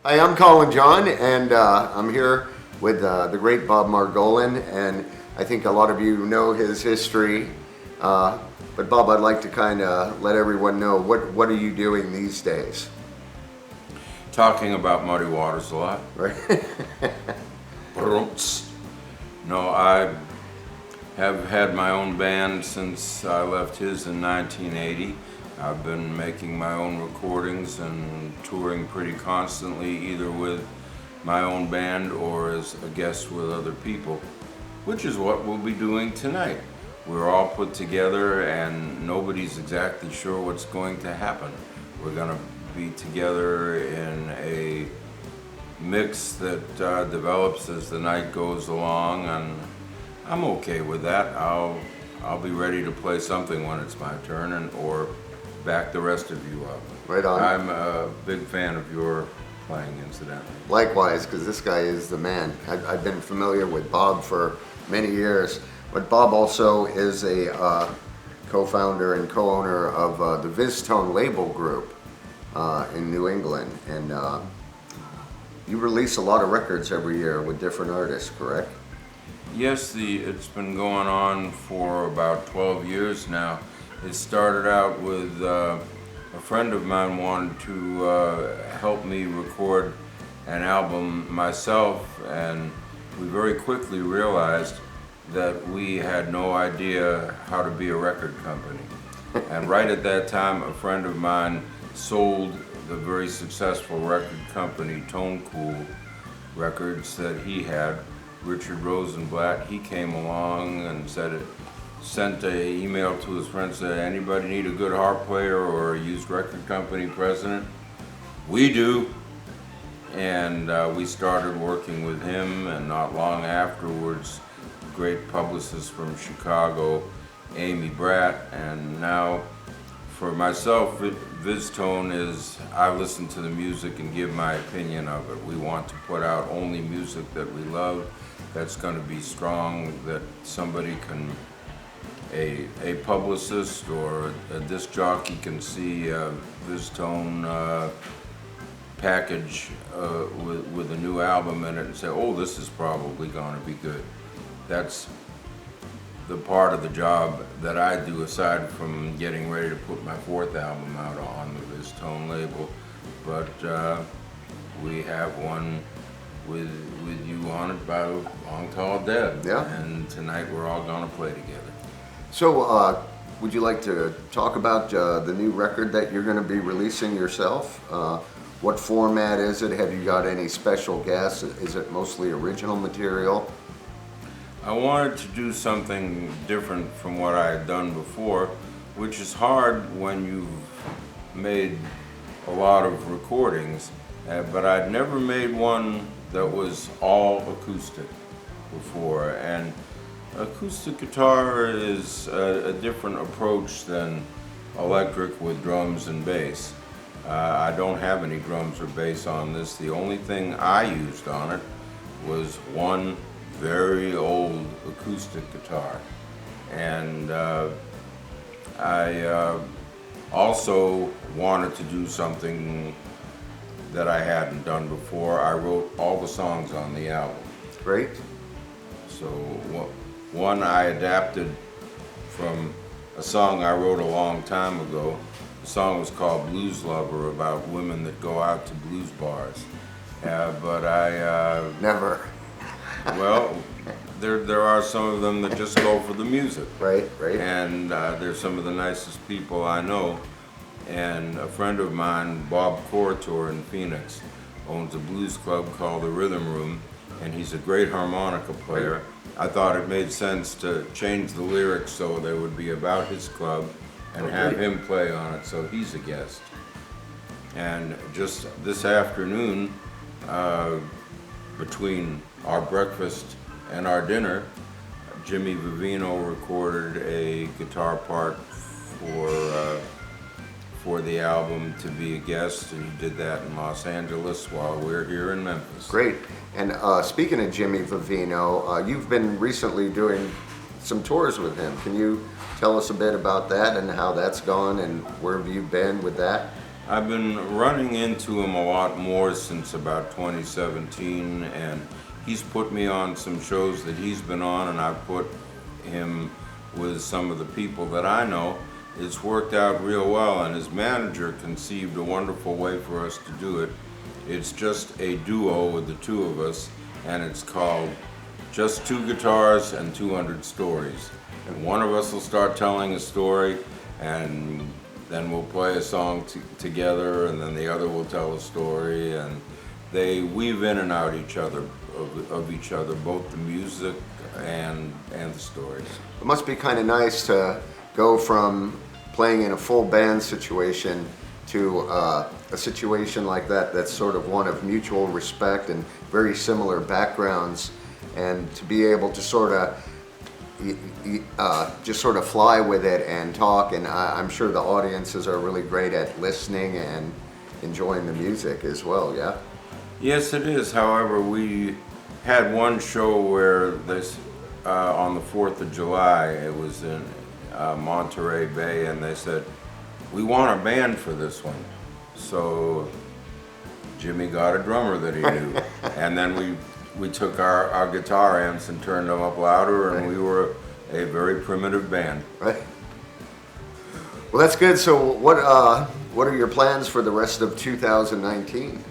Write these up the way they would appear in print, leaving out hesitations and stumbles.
Hi, I'm Colin John, and I'm here with the great Bob Margolin, and I think a lot of you know his history. But Bob, I'd like to kind of let everyone know, what are you doing these days? Talking about Muddy Waters a lot. Right? No, I have had my own band since I left his in 1980. I've been making my own recordings and touring pretty constantly, either with my own band or as a guest with other people, which is what we'll be doing tonight. We're all put together and nobody's exactly sure what's going to happen. We're going to be together in a mix that develops as the night goes along, and I'm okay with that. I'll be ready to play something when it's my turn, or back the rest of you up. Right on. I'm a big fan of your playing, incidentally. Likewise, because this guy is the man. I've been familiar with Bob for many years, but Bob also is a co-founder and co-owner of the VizTone label group in New England, and you release a lot of records every year with different artists, correct? Yes, it's been going on for about 12 years now. It started out with a friend of mine wanted to help me record an album myself, and we very quickly realized that we had no idea how to be a record company. And right at that time, a friend of mine sold the very successful record company, Tone Cool Records, that he had. Richard Rosenblatt, he came along and sent an email to his friends, said, anybody need a good harp player or a used record company president? We do. And we started working with him, and not long afterwards, a great publicist from Chicago, Amy Bratt. And now for myself, VizTone is, I listen to the music and give my opinion of it. We want to put out only music that we love, that's going to be strong, that somebody can, a publicist or a disc jockey can see a VizTone package with a new album in it and say, oh, this is probably going to be good. That's the part of the job that I do, aside from getting ready to put my fourth album out on the VizTone label. But we have one with you on it by Long Tall Dead. Yeah. And tonight we're all going to play together. So, would you like to talk about the new record that you're going to be releasing yourself? What format is it? Have you got any special guests? Is it mostly original material? I wanted to do something different from what I had done before, which is hard when you've made a lot of recordings, but I'd never made one that was all acoustic before. And acoustic guitar is a different approach than electric with drums and bass. I don't have any drums or bass on this. The only thing I used on it was one very old acoustic guitar. And I also wanted to do something that I hadn't done before. I wrote all the songs on the album. Great. So one I adapted from a song I wrote a long time ago. The song was called Blues Lover, about women that go out to blues bars. But I... Never. Well, there are some of them that just go for the music. Right. And they're some of the nicest people I know. And a friend of mine, Bob Cortor in Phoenix, owns a blues club called the Rhythm Room, and he's a great harmonica player. I thought it made sense to change the lyrics so they would be about his club and have him play on it, so he's a guest. And just this afternoon, between our breakfast and our dinner, Jimmy Vivino recorded a guitar part for the album to be a guest, and he did that in Los Angeles while we're here in Memphis. Great. And speaking of Jimmy Vivino, you've been recently doing some tours with him. Can you tell us a bit about that and how that's gone, and where have you been with that? I've been running into him a lot more since about 2017, and he's put me on some shows that he's been on, and I've put him with some of the people that I know. It's worked out real well, and his manager conceived a wonderful way for us to do it. It's just a duo with the two of us, and it's called Just Two Guitars and 200 Stories. And one of us will start telling a story, and then we'll play a song together, and then the other will tell a story, and they weave in and out each other of each other, both the music and the stories. It must be kind of nice to go from playing in a full band situation to a situation like that that's sort of one of mutual respect and very similar backgrounds, and to be able to sort of just sort of fly with it and talk, and I'm sure the audiences are really great at listening and enjoying the music as well, yeah? Yes, it is. However, we had one show where this, on the 4th of July, it was in Monterey Bay, and they said, we want a band for this one. So Jimmy got a drummer that he knew, and then we took our guitar amps and turned them up louder, and we were a very primitive band. Right. Well, that's good. So what are your plans for the rest of 2019?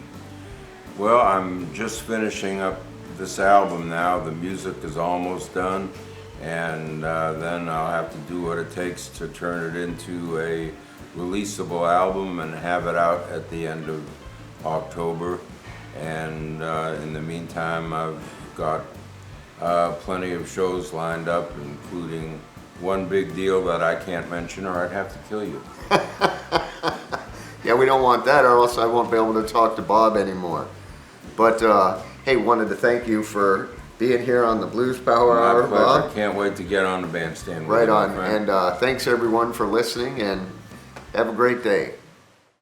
Well, I'm just finishing up this album now. The music is almost done, and then I'll have to do what it takes to turn it into a releasable album and have it out at the end of October. And in the meantime, I've got plenty of shows lined up, including one big deal that I can't mention or I'd have to kill you. Yeah, we don't want that, or else I won't be able to talk to Bob anymore. But hey, wanted to thank you for being here on the Blues Power Hour, My pleasure. Bob. Can't wait to get on the bandstand with Right you, my on. friend. And thanks everyone for listening, and have a great day.